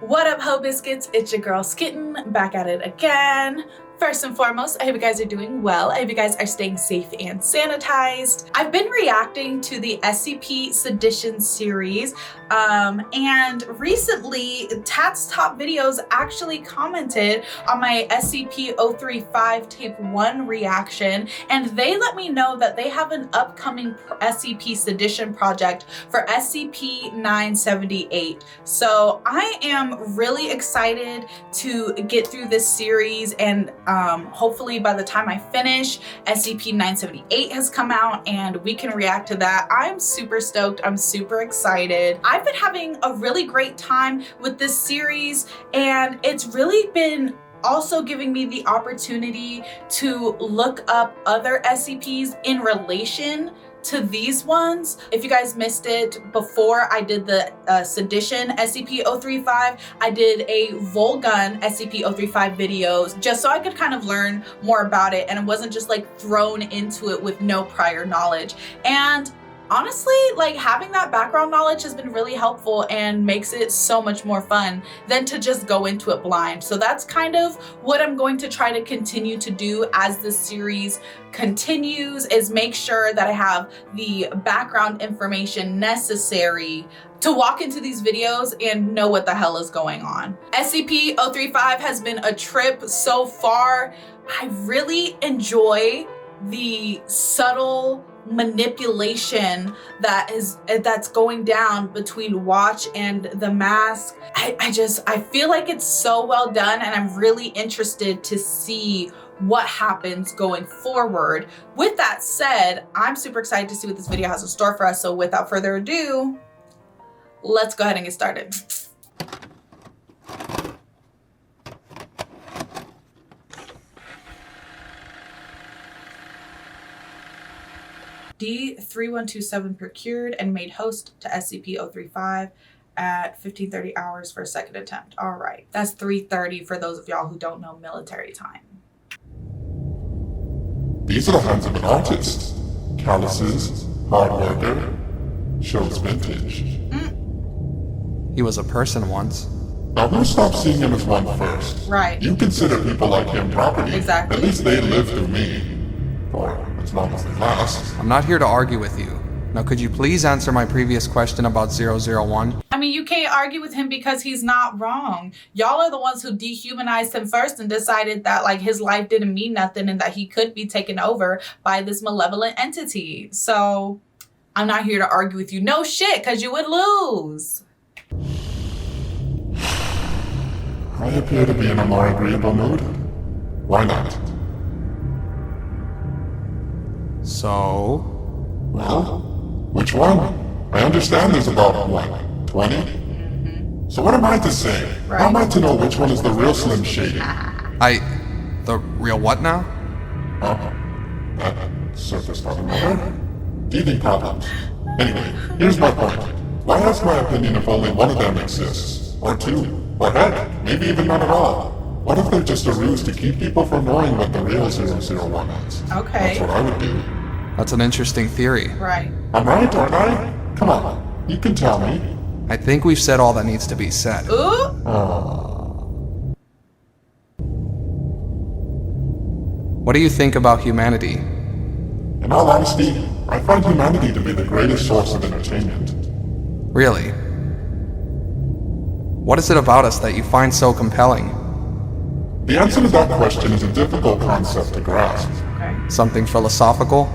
What up, Ho Biscuits? It's your girl Skitten, back at it again. First and foremost, I hope you guys are doing well. I hope you guys are staying safe and sanitized. I've been reacting to the SCP Sedition series, and recently Tat's Top Videos actually commented on my SCP-035 Tape 1 reaction, and they let me know that they have an upcoming SCP Sedition project for SCP-978. So I am really excited to get through this series, and hopefully by the time I finish, SCP-978 has come out and we can react to that. I'm super stoked. I'm super excited. I've been having a really great time with this series, and it's really been also giving me the opportunity to look up other SCPs in relation to these ones. If you guys missed it, before I did the Sedition SCP-035, I did a Volgun SCP-035 videos just so I could kind of learn more about it and it wasn't just like thrown into it with no prior knowledge. And honestly, like, having that background knowledge has been really helpful and makes it so much more fun than to just go into it blind. So that's kind of what I'm going to try to continue to do as this series continues, is make sure that I have the background information necessary to walk into these videos and know what the hell is going on. SCP-035 has been a trip so far. I really enjoy the subtle manipulation that's going down between Watch and the Mask. I feel like it's so well done, and I'm really interested to see what happens going forward. With that said, I'm super excited to see what this video has in store for us. So without further ado, let's go ahead and get started. D3127 procured and made host to SCP-035 at 15:30 hours for a second attempt. All right, that's 3:30 for those of y'all who don't know military time. These are the hands of an artist. Calluses, hard worker, shows vintage. He was a person once. Now who stopped seeing him as one first? Right. You consider people like him property. Exactly. At least they live through me. For as long as they last. I'm not here to argue with you. Now could you please answer my previous question about 001? I mean, you can't argue with him because he's not wrong. Y'all are the ones who dehumanized him first and decided that like his life didn't mean nothing and that he could be taken over by this malevolent entity. So I'm not here to argue with you. No shit, because you would lose. I appear to be in a more agreeable mood. Why not? So? Well, which one? I understand there's about, what, 20? So what am I to say? Right. How am I to know which one is the real Slim Shady? The real what now? That surfaced out of nowhere. Teething problems. Anyway, here's my point. Why ask my opinion if only one of them exists? Or two? Or heck, maybe even none at all? What if they're just a ruse to keep people from knowing what the real 001 is? Okay. That's what I would do. That's an interesting theory. Right. I'm right, aren't I? Come on, you can tell me. I think we've said all that needs to be said. Ooh. What do you think about humanity? In all honesty, I find humanity to be the greatest source of entertainment. Really? What is it about us that you find so compelling? The answer to that question is a difficult concept to grasp. Okay. Something philosophical?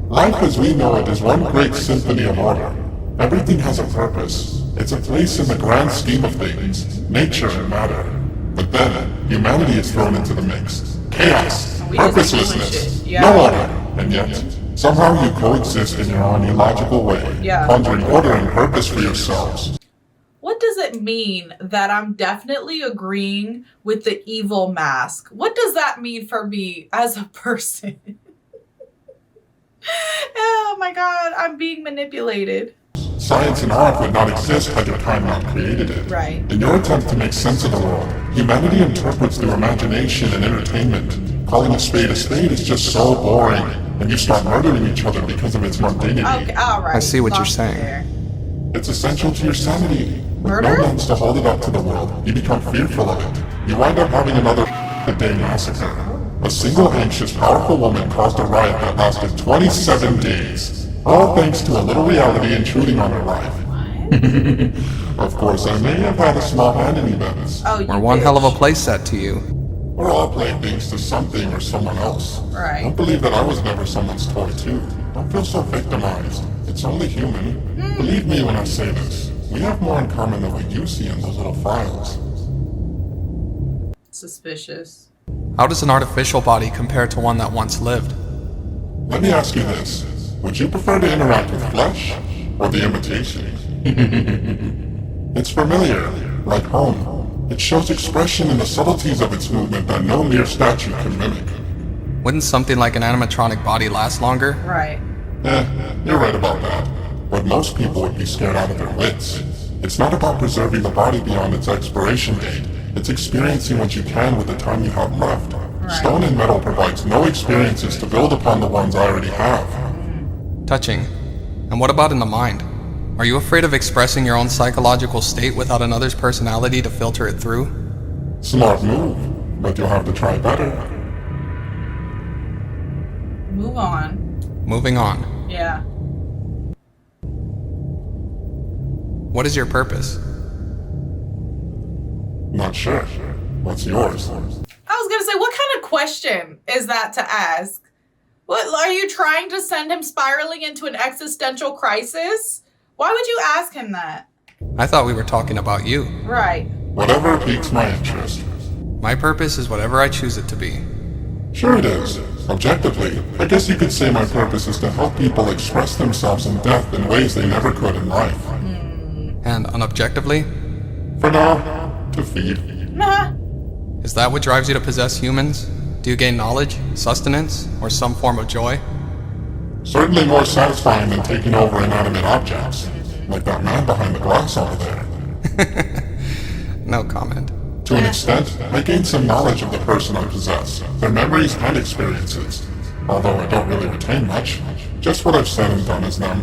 Life as we know it is one great symphony of order. Everything has a purpose. It's a place in the grand scheme of things, nature and matter. But then, humanity is thrown into the mix. Chaos, purposelessness, no order. And yet, somehow you coexist in your own illogical way, pondering order and purpose for yourselves. What does it mean that I'm definitely agreeing with the evil mask? What does that mean for me as a person? Oh my God, I'm being manipulated. Science and art would not exist had your kind not created it. Right. In your attempt to make sense of the world, humanity interprets through imagination and entertainment. Calling a spade is just so boring, and you start murdering each other because of its mundanity. Okay, all right. I see what you're Stop saying. there. It's essential to your sanity. With no Murder? lens to hold it up to the world, you become fearful of it. You wind up having another day massacre. A single anxious, powerful woman caused a riot that lasted 27 days. All thanks to a little reality intruding on her life. Of course, I may have had a small hand in events. Oh, you We're one hell of a bitch. playset to you. We're all playing things to something or someone else. Right. Don't believe that I was never someone's toy too. Don't feel so victimized. It's only human. Believe me when I say this. We have more in common than what you see in those little files. Suspicious. How does an artificial body compare to one that once lived? Let me ask you this. Would you prefer to interact with flesh or the imitation? It's familiar, like home. It shows expression in the subtleties of its movement that no mere statue can mimic. Wouldn't something like an animatronic body last longer? Right. You're right about that. But most people would be scared out of their wits. It's not about preserving the body beyond its expiration date. It's experiencing what you can with the time you have left. Right. Stone and metal provides no experiences to build upon the ones I already have. Touching. And what about in the mind? Are you afraid of expressing your own psychological state without another's personality to filter it through? Smart move, but you'll have to try better. Move on. Moving on. Yeah. What is your purpose? Not sure. What's yours? I was gonna say, what kind of question is that to ask? What, are you trying to send him spiraling into an existential crisis? Why would you ask him that? I thought we were talking about you. Right. Whatever piques my interest. My purpose is whatever I choose it to be. Sure it is. Objectively, I guess you could say my purpose is to help people express themselves in death in ways they never could in life. And unobjectively, For now, to feed. Nah. is that what drives you to possess humans? Do you gain knowledge, sustenance, or some form of joy? Certainly more satisfying than taking over inanimate objects. Like that man behind the glass over there. No comment. To an extent, I gained some knowledge of the person I possess, their memories and experiences. Although I don't really retain much, just what I've said and done is them.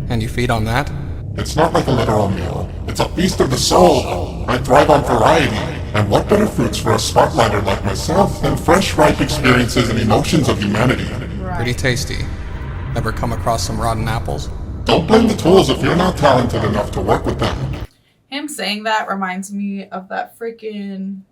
And you feed on that? It's not like a literal meal. It's a feast of the soul. I thrive on variety. And what better fruits for a spotlighter like myself than fresh, ripe experiences and emotions of humanity? Pretty tasty. Ever come across some rotten apples? Don't blame the tools if you're not talented enough to work with them. Him saying that reminds me of that freaking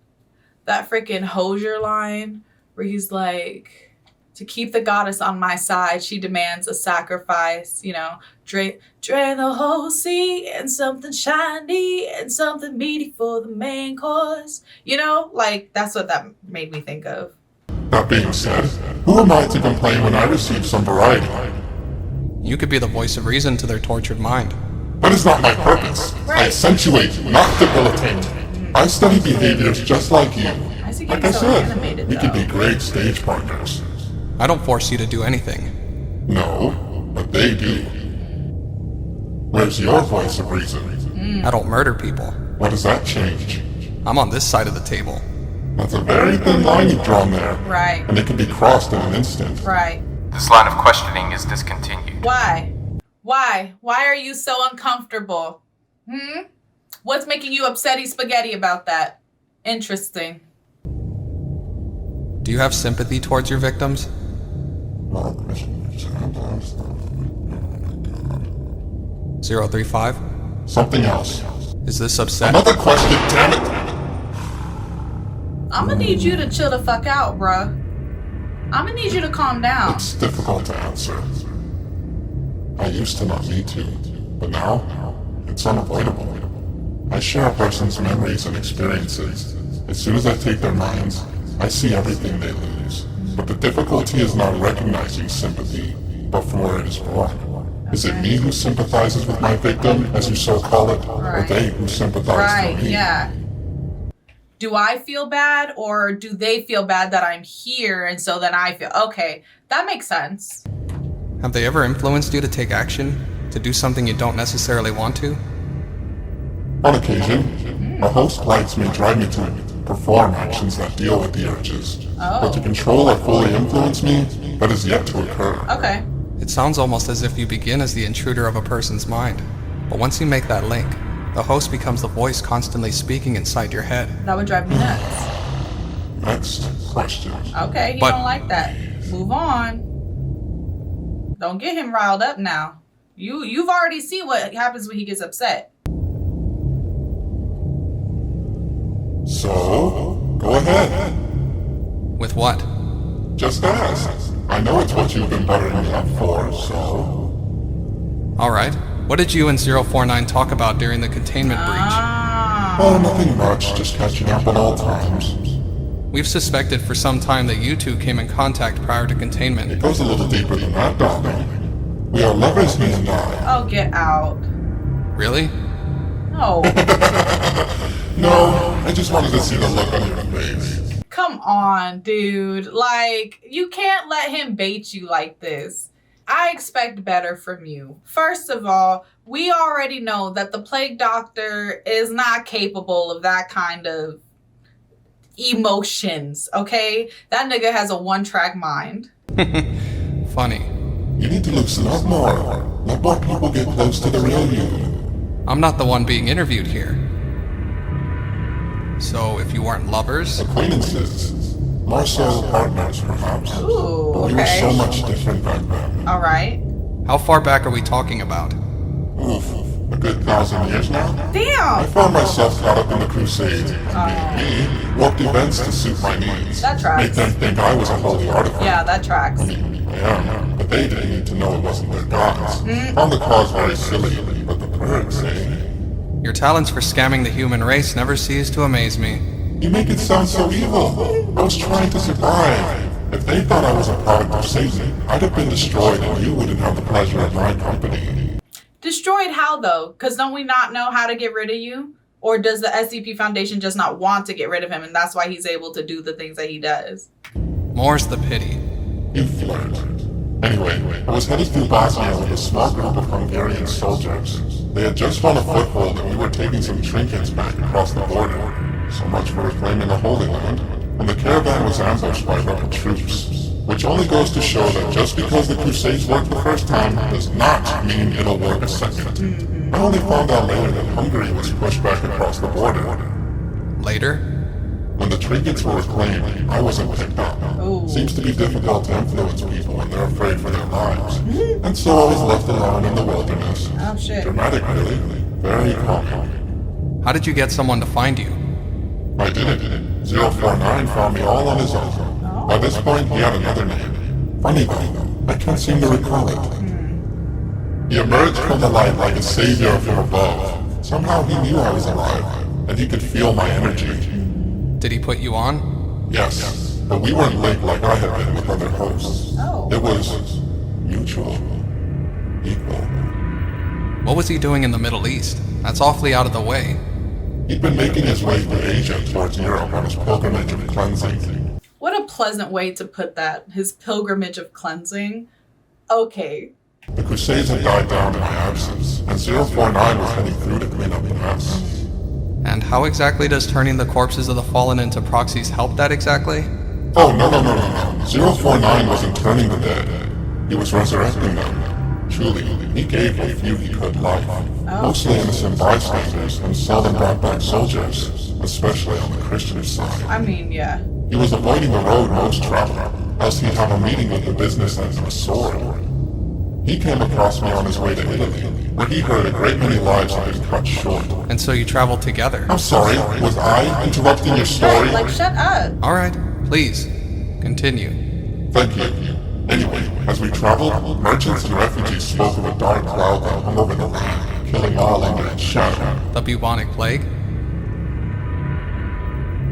Hosier line where he's like, to keep the goddess on my side, she demands a sacrifice, you know, drain the whole sea and something shiny and something meaty for the main course. You know, like, that's what that made me think of. That being said, who am I to complain when I receive some variety? You could be the voice of reason to their tortured mind. That is not my purpose. I accentuate, not debilitate. I study behaviors just like you. Why is he Like getting I so said, animated, we could though? be great stage partners. I don't force you to do anything. No, but they do. Where's your voice of reason? I don't murder people. What does that change? I'm on this side of the table. That's a very thin line you've drawn there. Right. And it can be crossed in an instant. Right. This line of questioning is discontinued. Why? Why are you so uncomfortable? What's making you upsetty spaghetti about that? Interesting. Do you have sympathy towards your victims? 035? Something else. Is this upset? Another question, damn it! I'm gonna need you to chill the fuck out, bruh. I'm gonna need you to calm down. It's difficult to answer. I used to not need to, but now, it's unavoidable. I share a person's memories and experiences. As soon as I take their minds, I see everything they lose. But the difficulty is not recognizing sympathy, but from where it is born. Is it me who sympathizes with my victim, as you so call it, or they who sympathize Right, with me? yeah. Do I feel bad or do they feel bad that I'm here and so then I feel, okay, that makes sense. Have they ever influenced you to take action? To do something you don't necessarily want to? On occasion, a host lights may drive me to perform actions that deal with the urges. But to control or fully influence me, that is yet to occur. Okay. It sounds almost as if you begin as the intruder of a person's mind. But once you make that link, The host becomes the voice constantly speaking inside your head. That would drive me nuts. Next question. Okay, he don't like that. Move on. Don't get him riled up now. You've already seen what happens when he gets upset. So, go ahead. With what? Just ask. I know it's what you've been buttering me up for, so... Alright, what did you and 049 talk about during the containment breach? Oh, nothing much, just catching up on old times. We've suspected for some time that you two came in contact prior to containment. It goes a little deeper than that, darling. We are lovers, me and I. Oh, get out. Really? No. No, I just wanted to see the look on your face. Come on, dude. Like, you can't let him bait you like this. I expect better from you. First of all, we already know that the Plague Doctor is not capable of that kind of emotions, okay? That nigga has a one-track mind. Funny. You need to loosen up more. Let more people get close to the real you. I'm not the one being interviewed here. So, if you weren't lovers... Acquaintances. More so partners, perhaps. Ooh, But we were okay. so much different back then. All right. How far back are we talking about? Oof, a good 1,000 years now? I Damn! found myself caught up in the Crusades. Me, warped events to suit my needs. That tracks. Make them think I was a holy artifact. Yeah, that tracks. I am, but they didn't need to know it wasn't their gods. Found the cause very silly, but the perks, eh? Your talents for scamming the human race never cease to amaze me. You make it sound so evil. I was trying to survive. If they thought I was a product of Satan, I'd have been destroyed and you wouldn't have the pleasure of my company. Destroyed how, though? Because don't we not know how to get rid of you? Or does the SCP Foundation just not want to get rid of him and that's why he's able to do the things that he does? More's the pity. You flirt. Anyway, I was headed through Bosnia with a small group of Hungarian soldiers. They had just won a foothold and we were taking some trinkets back across the border. So much for reclaiming the Holy Land. And the caravan was ambushed by rebel troops. Which only goes to show that just because the Crusades worked the first time does not mean it'll work a second. I only found out later that Hungary was pushed back across the border. Later? When the trinkets were reclaimed, I wasn't picked up. Ooh. Seems to be difficult to influence people when they're afraid for their lives. And so I was left alone in the wilderness. Oh, shit. Dramatic, really. Very comic. How did you get someone to find you? I didn't. 049 found me all on his own. By this point, he had another name. Funny though, I can't seem to recall it. He emerged from the light like a savior from above. Somehow he knew I was alive, and he could feel my energy. Did he put you on? Yes, but we weren't linked like I had been with other hosts. Oh. It was mutual, equal. What was he doing in the Middle East? That's awfully out of the way. He'd been making his way through Asia towards Europe on his pilgrimage of cleansing. What a pleasant way to put that. His pilgrimage of cleansing. Okay. The Crusades had died down in my absence, and 049 was heading through to clean up the mess. And how exactly does turning the corpses of the fallen into proxies help that exactly? Oh, no. 049 wasn't turning the dead. He was resurrecting them. Truly, he gave what few he could life. Mostly innocent bystanders, and seldom brought back soldiers, especially on the Christian side. I mean, yeah. He was avoiding the road most travel, else he'd have a meeting with the business end of a sword. He came across me on his way to Italy, where he heard a great many lives had been cut short. And so you traveled together. I'm sorry, was I interrupting your story? Like, shut up. Alright, please, continue. Thank you. Anyway, as we traveled, merchants and refugees spoke of a dark cloud that hung over the land, killing all under its shadow. The bubonic plague?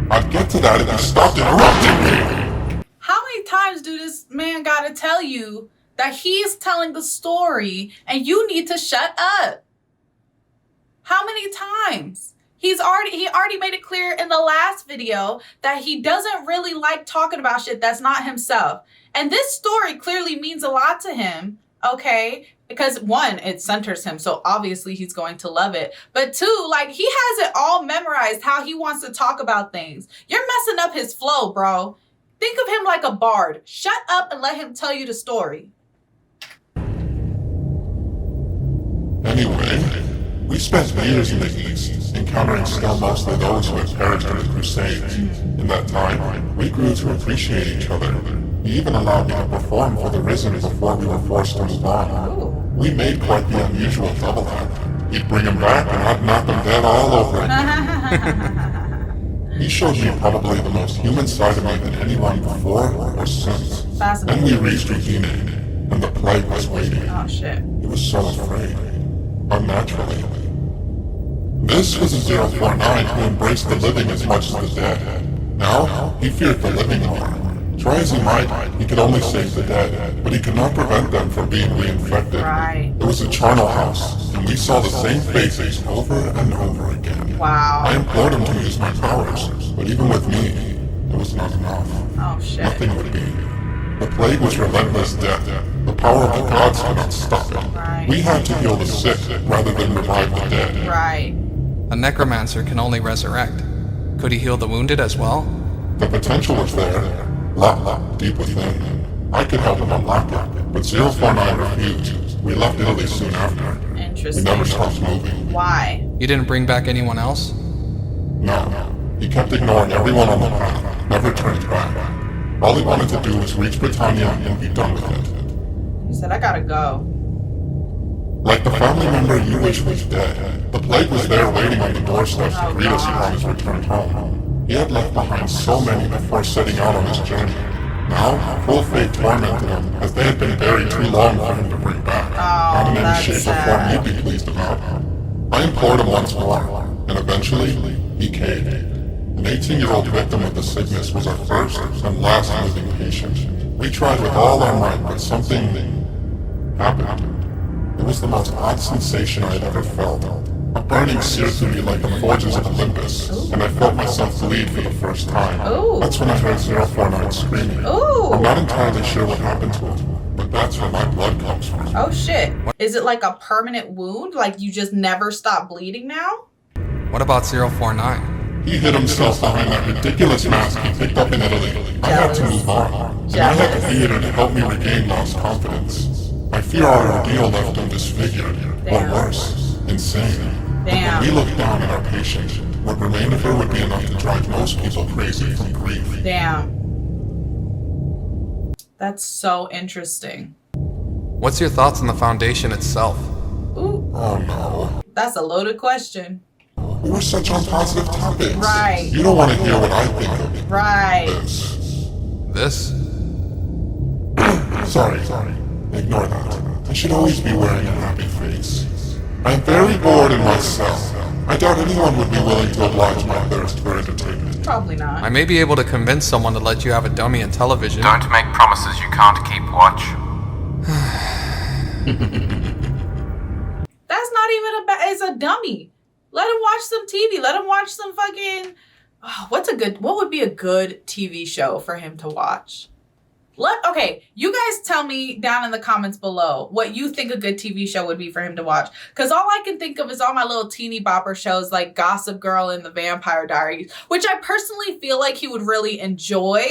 I'd get to that if you stopped interrupting me! How many times do this man gotta tell you that he's telling the story and you need to shut up? How many times? He already made it clear in the last video that he doesn't really like talking about shit that's not himself. And this story clearly means a lot to him, okay? Because one, it centers him, so obviously he's going to love it. But two, like, he has it all memorized how he wants to talk about things. You're messing up his flow, bro. Think of him like a bard. Shut up and let him tell you the story. Anyway, we spent years in the East, encountering still mostly those who had perished in the Crusades. In that time, we grew to appreciate each other. He even allowed me to perform for the Risen before we were forced to move on. We made quite the unusual double act. He'd bring him back and I'd knock him dead all over again. He showed me probably the most human side of me than anyone before or since. Then we reached Regina, and the plague was waiting. Oh shit. He was so afraid. Unnaturally. This was a 049 who embraced the living as much as the dead. Now, he feared the living more. Try as he might, he could only save the dead, but he could not prevent them from being reinfected. Right. It was a charnel house, and we saw the same faces over and over again. Wow. I implored him to use my powers, but even with me, it was not enough. Oh shit. Nothing would be. The plague was relentless death. The power of the gods could not stop it. Right. We had to heal the sick rather than revive the dead. Right. A necromancer can only resurrect. Could he heal the wounded as well? The potential was there. Deep within. I could help him unlock it, but 049 refused. We left Italy soon after. We Interesting. never stopped moving. Why? You didn't bring back anyone else? No. He kept ignoring everyone on the path, never turned back. All he wanted to do was reach Britannia and be done with it. He said, I gotta go. Like the family member you wish was dead, the plague was there waiting on the doorsteps to greet us upon his return home. He had left behind so many before setting out on his journey. Now, full fate tormented him, as they had been buried too long for him to bring back. Not in any shape or form he'd be pleased about. I implored him once more, and eventually, he caved. An 18-year-old victim of the sickness was our first and last living patient. We tried with all our might, but something happened. It was the most odd sensation I had ever felt. A burning seared through me like the forges of Olympus, and I felt myself bleed for the first time. That's when I heard 049 screaming. I'm not entirely sure what happened to him, but that's where my blood comes from. Oh shit. Is it like a permanent wound? Like you just never stop bleeding now? What about 049? He hid himself behind that ridiculous mask he picked up in Italy. I had to move on, and I had the theater to help me regain lost confidence. I fear our ordeal left him disfigured, or worse, insane. Damn. When we looked down at our patient, what remained of her would be enough to drive most people crazy from grief. Damn. That's so interesting. What's your thoughts on the Foundation itself? Ooh. Oh no. That's a loaded question. We were such on positive topics. Right. You don't want to hear what I think of Right. this. This? Sorry. Ignore that. I should always be wearing a happy face. I'm very bored in my cell. I doubt anyone would be willing to oblige my thirst for entertainment. Probably not. I may be able to convince someone to let you have a dummy in television. Don't make promises you can't keep, Watch. That's not even it's a dummy. Let him watch some TV. Let him watch some fucking what would be a good TV show for him to watch? Okay, you guys tell me down in the comments below what you think a good TV show would be for him to watch. Because all I can think of is all my little teeny bopper shows like Gossip Girl and The Vampire Diaries, which I personally feel like he would really enjoy,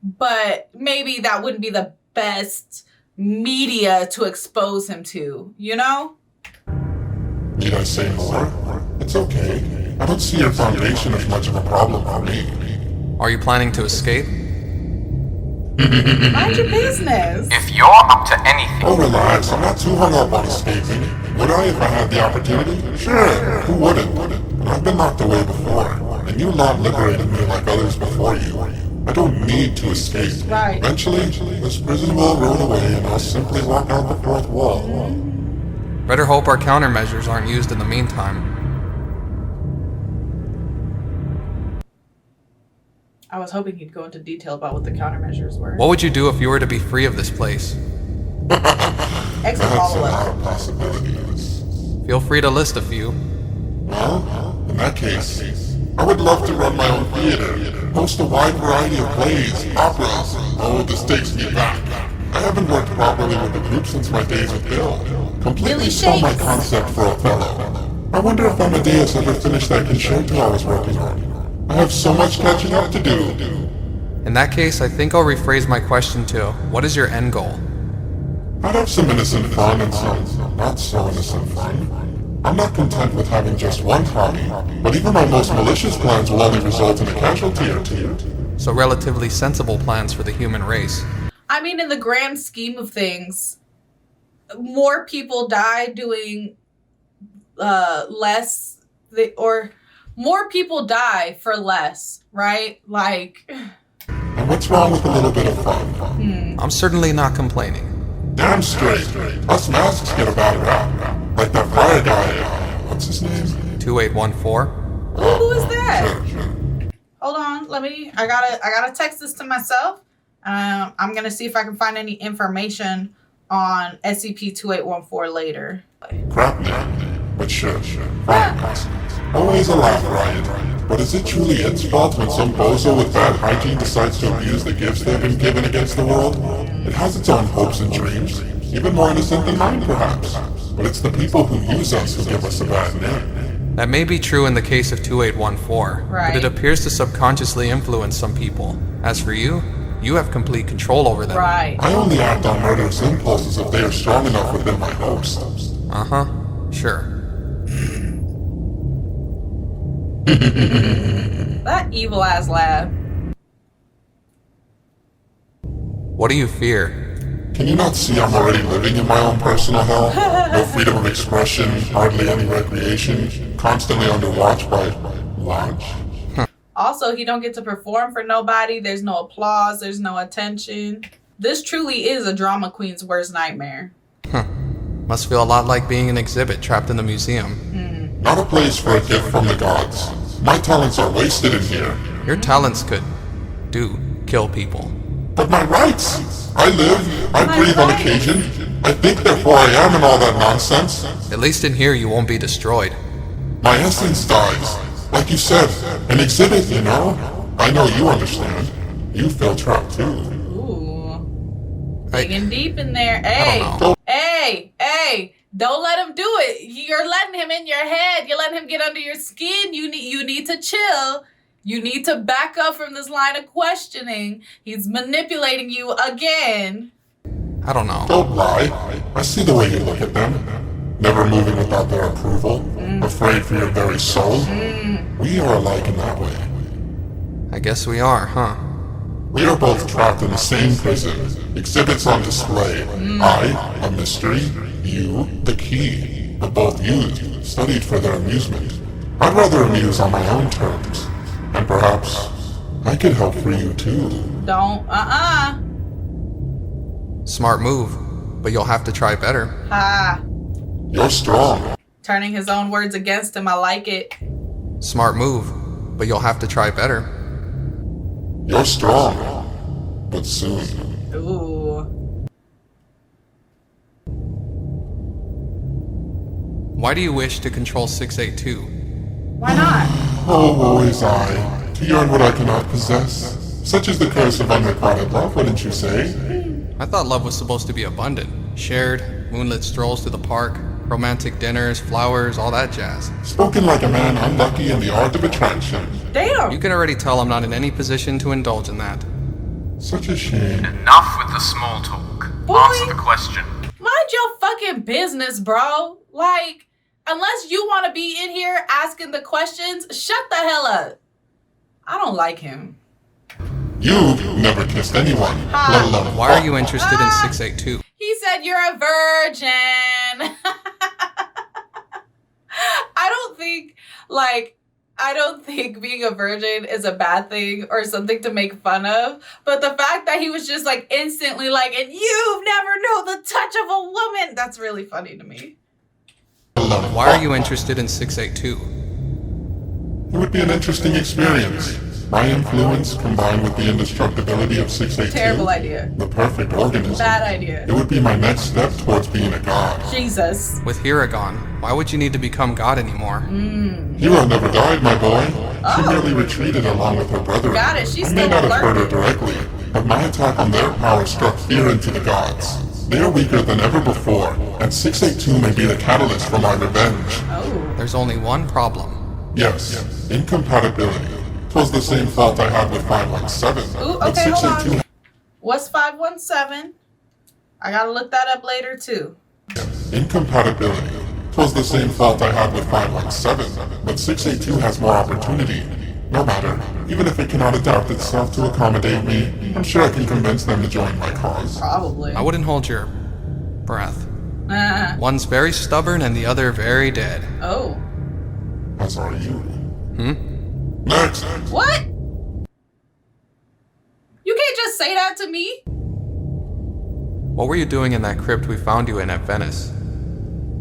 but maybe that wouldn't be the best media to expose him to, you know? Need I say more? It's okay. I don't see your foundation as much of a problem for me. Are you planning to escape? Mind your business. If you're up to anything, Oh, relax. I'm not too hung up on escaping. Would I if I had the opportunity? Sure. Who wouldn't? But I've been knocked away before, and you not liberated me like others before you. I don't need to escape. Right. Eventually, this prison will roll away and I'll simply walk out the fourth wall. Better hope our countermeasures aren't used in the meantime. I was hoping he'd go into detail about what the countermeasures were. What would you do if you were to be free of this place? Exit That's a lot follow-up. of possibilities. Feel free to list a few. Well, in that case, I would love to run my own theater, host a wide variety of plays, operas. Oh, this takes me back. I haven't worked properly with the group since my days with Bill. Completely Billy stole my Shakes. concept for Othello. I wonder if Amadeus ever finished that concerto I was working on. I have so much catching up to do. In that case, I think I'll rephrase my question to, what is your end goal? I'd have some innocent fun and some not so innocent fun. I'm not content with having just one party, but even my most malicious plans will only result in a casualty or two. So relatively sensible plans for the human race. I mean, in the grand scheme of things, more people die doing less, or more people die for less, right? Like... And what's wrong with a little bit of fun? I'm certainly not complaining. Damn straight. Us masks get a bad rap. Like that fire guy, what's his name? 2814? Who is that? Sure. Hold on, I gotta text this to myself. I'm gonna see if I can find any information on SCP-2814 later. Crap name, but sure. Fine. Always a laugh riot. But is it truly its fault when some bozo with bad hygiene decides to abuse the gifts they've been given against the world? It has its own hopes and dreams, even more innocent than mine perhaps. But it's the people who use us who give us a bad name. That may be true in the case of 2814, right. but it appears to subconsciously influence some people. As for you, you have complete control over them. Right. I only act on murderous impulses if they are strong enough within my host. Uh-huh. Sure. That evil ass laugh. What do you fear? Can you not see I'm already living in my own personal hell? No freedom of expression, hardly any recreation, constantly under watch by Lodge. Also, he don't get to perform for nobody. There's no applause. There's no attention. This truly is a drama queen's worst nightmare. Must feel a lot like being an exhibit trapped in a museum. Not a place for a gift from the gods. My talents are wasted in here. Your talents could kill people. But my rights! I live, I breathe on occasion. I think therefore I am and all that nonsense. At least in here you won't be destroyed. My essence dies. Like you said, an exhibit, you know? I know you understand. You feel trapped too. Ooh. Digging deep in there. Hey, I don't know. hey, don't let him do it. You're letting him in your head. You're letting him get under your skin. You need to chill. You need to back up from this line of questioning. He's manipulating you again. I don't know. Don't lie. I see the way you look at them. Never moving without their approval. Afraid for your very soul. We are alike in that way. I guess we are, huh? We are both trapped in the same prison. Exhibits on display. I, a mystery. You, the key. But both used, studied for their amusement. I'd rather amuse on my own terms. And perhaps I could help for you too. Don't, Smart move, but you'll have to try better. Ha. You're strong. Turning his own words against him, I like it. Smart move, but you'll have to try better. You're strong. But soon. Ooh. Why do you wish to control 682? Why not? Oh, woe is I, to yearn what I cannot possess. Such is the curse of unrequited love, wouldn't you say? I thought love was supposed to be abundant. Shared, moonlit strolls to the park, romantic dinners, flowers, all that jazz. Spoken like a man unlucky in the art of attraction. Damn. You can already tell I'm not in any position to indulge in that. Such a shame. Enough with the small talk. Boy. Answer the question. Mind your fucking business, bro. Like, unless you want to be in here asking the questions, shut the hell up. I don't like him. You've never kissed anyone, let alone Why are you interested in 682? He said you're a virgin. I don't think being a virgin is a bad thing or something to make fun of. But the fact that he was just like instantly like, and you've never known the touch of a woman. That's really funny to me. Why are you interested in 682? It would be an interesting experience. My influence combined with the indestructibility of 682. Terrible idea. The perfect organism. Bad idea. It would be my next step towards being a god. Jesus. With Hira gone, why would you need to become God anymore? Hero never died, my boy. She merely retreated along with her brother. Got it. She's I may still not have hurt her lurking. directly, but my attack on their power struck fear into the gods. They are weaker than ever before, and 682 may be the catalyst for my revenge. Oh. There's only one problem. Yes, incompatibility. 'Twas the same fault I had with 517. Ooh, but okay, hold 682 on. What's 517? I gotta look that up later too. Incompatibility. 'Twas the same fault I had with 517, but 682 has more opportunity. No matter, even if it cannot adapt itself to accommodate me, I'm sure I can convince them to join my cause. Probably. I wouldn't hold your breath. One's very stubborn and the other very dead. Oh. As are you. Next! What? You can't just say that to me. What were you doing in that crypt we found you in at Venice?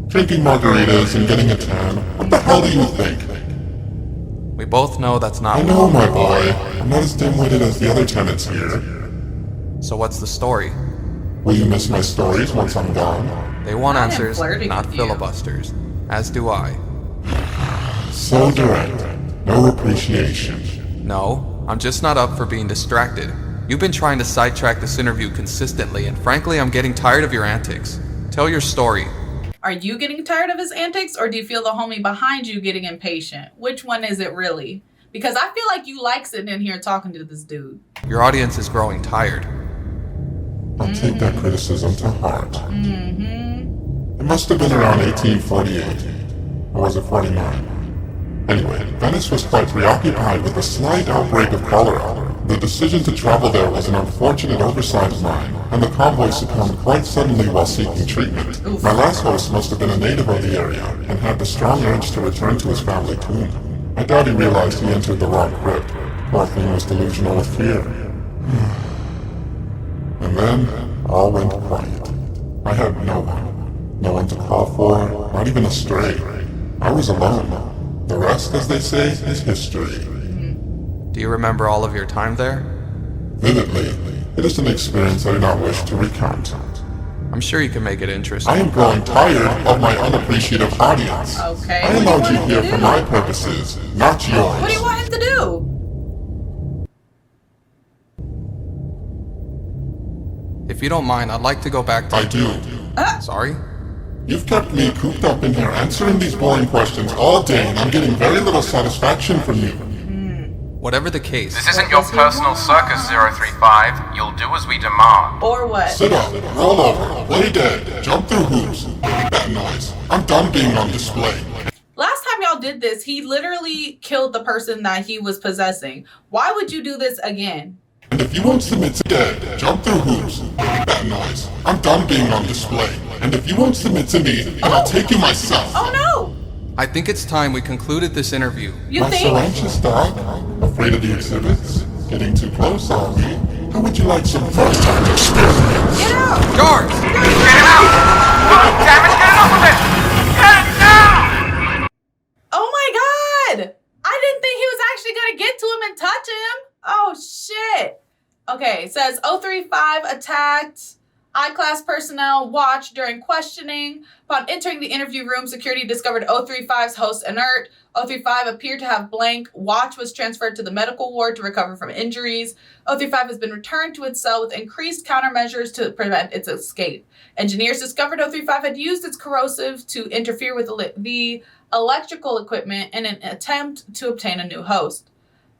Drinking margaritas and getting a tan. What the hell do you think? We both know that's not. I know, my boy. I'm not as dim-witted as the other tenants here. So what's the story? Will you miss my stories once I'm gone? They want I am answers, flirting not with you. filibusters. As do I. So direct. No appreciation. No, I'm just not up for being distracted. You've been trying to sidetrack this interview consistently, and frankly, I'm getting tired of your antics. Tell your story. Are you getting tired of his antics, or do you feel the homie behind you getting impatient? Which one is it really? Because I feel like you like sitting in here talking to this dude. Your audience is growing tired. I'll take that criticism to heart. It must have been around 1848. Or was it 49? Anyway, Venice was quite preoccupied with a slight outbreak of cholera. The decision to travel there was an unfortunate oversight of mine, and the convoy succumbed quite suddenly while seeking treatment. My last host must have been a native of the area, and had the strong urge to return to his family tomb. I doubt he realized he entered the wrong crypt. Poor thing was delusional with fear. And then, all went quiet. I had no one. No one to call for, not even a stray. I was alone. The rest, as they say, is history. Do you remember all of your time there? Vividly, it is an experience I do not wish to recount. I'm sure you can make it interesting. I am growing tired of my unappreciative audience. Okay. I allowed you here for my purposes, not yours. What do you want him to do? If you don't mind, I'd like to go back to... I do. Sorry? You've kept me cooped up in here answering these boring questions all day, and I'm getting very little satisfaction from you. Whatever the case, This isn't your personal circus, 035. You'll do as we demand. Or what? Sit up, roll over, play dead, jump through hoops. That noise. I'm done being on display. Last time y'all did this, he literally killed the person that he was possessing. Why would you do this again? And if you won't submit to dead, jump through hoops. That noise. I'm done being on display. And if you won't submit to me, then I'll take you myself. Oh no! I think it's time we concluded this interview. You My so think? anxious dog? Afraid of the exhibits? Getting too close, are we? How would you like some first-hand experience? Get out! Guards! Get it out! God damn it, get off of it! Get it now! Oh my god! I didn't think he was actually gonna get to him and touch him. Oh shit. Okay, it says 035 attacked I-class personnel watch during questioning. Upon entering the interview room, security discovered 035's host inert. 035 appeared to have blank. Watch was transferred to the medical ward to recover from injuries. 035 has been returned to its cell with increased countermeasures to prevent its escape. Engineers discovered 035 had used its corrosive to interfere with the electrical equipment in an attempt to obtain a new host.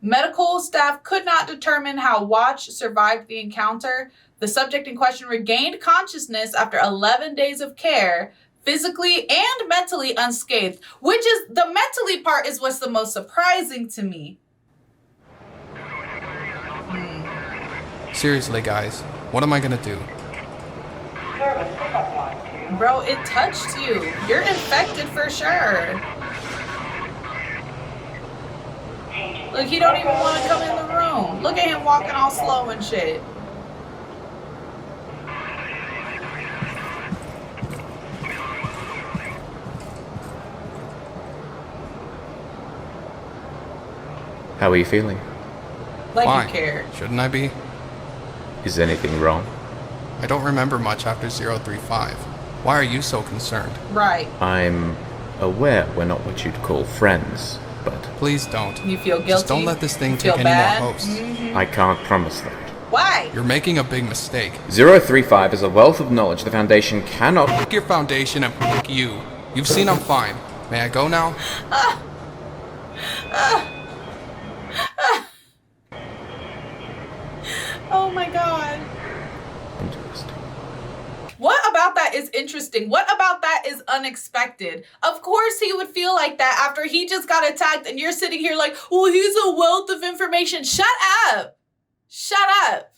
Medical staff could not determine how Watch survived the encounter. The subject in question regained consciousness after 11 days of care, physically and mentally unscathed, which is the mentally part is what's the most surprising to me. Seriously, guys, what am I gonna do? Bro, it touched you. You're infected for sure. Look, he don't even want to come in the room. Look at him walking all slow and shit. How are you feeling? Like Fine. you care. Shouldn't I be? Is anything wrong? I don't remember much after 035. Why are you so concerned? Right. I'm aware we're not what you'd call friends, but Please don't. You feel guilty? Just don't let this thing You feel take any bad? more hosts. I can't promise that. Why? You're making a big mistake. 035 is a wealth of knowledge the Foundation cannot... Fuck your foundation and fuck you. You've seen I'm fine. May I go now? Oh my god. Interesting. What about that is interesting? What about that is unexpected? Of course he would feel like that after he just got attacked and you're sitting here like, well, he's a wealth of information. Shut up. Shut up.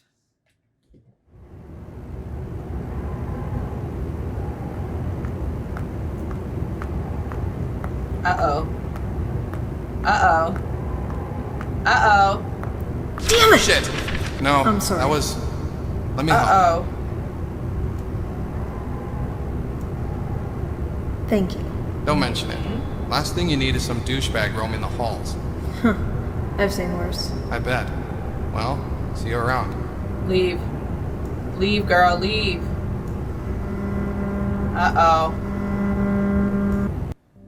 Uh-oh. Uh-oh. Uh-oh. Damn it! Shit! No, I'm sorry. that was... Let me help. Uh-oh. Thank you. Don't mention it. Last thing you need is some douchebag roaming the halls. I've seen worse. I bet. Well, see you around. Leave. Leave, girl, leave. Uh-oh.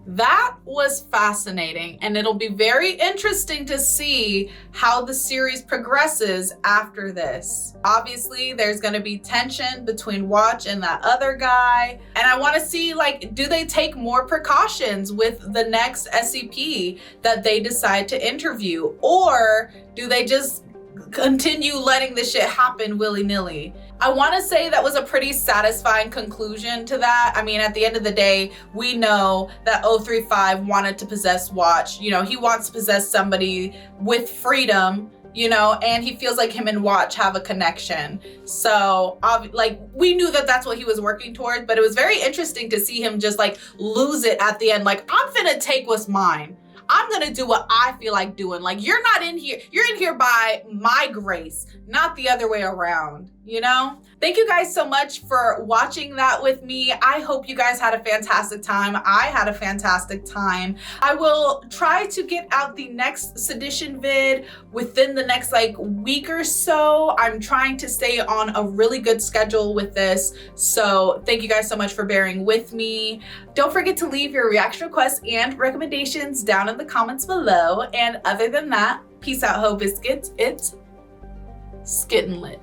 That was fascinating, and it'll be very interesting to see how the series progresses after this. Obviously, there's going to be tension between Watch and that other guy, and I want to see, like, do they take more precautions with the next SCP that they decide to interview, or do they just continue letting this shit happen willy-nilly? I want to say that was a pretty satisfying conclusion to that. I mean, at the end of the day, we know that 035 wanted to possess Watch. You know, he wants to possess somebody with freedom, you know, and he feels like him and Watch have a connection. So, like, we knew that that's what he was working towards, but it was very interesting to see him just, like, lose it at the end. Like, I'm finna take what's mine. I'm gonna do what I feel like doing. Like, you're not in here, you're in here by my grace, not the other way around, you know? Thank you guys so much for watching that with me. I hope you guys had a fantastic time. I had a fantastic time. I will try to get out the next Sedition vid within the next like week or so. I'm trying to stay on a really good schedule with this. So thank you guys so much for bearing with me. Don't forget to leave your reaction requests and recommendations down in the comments below. And other than that, peace out, ho biscuits. It's Skittin' Lit.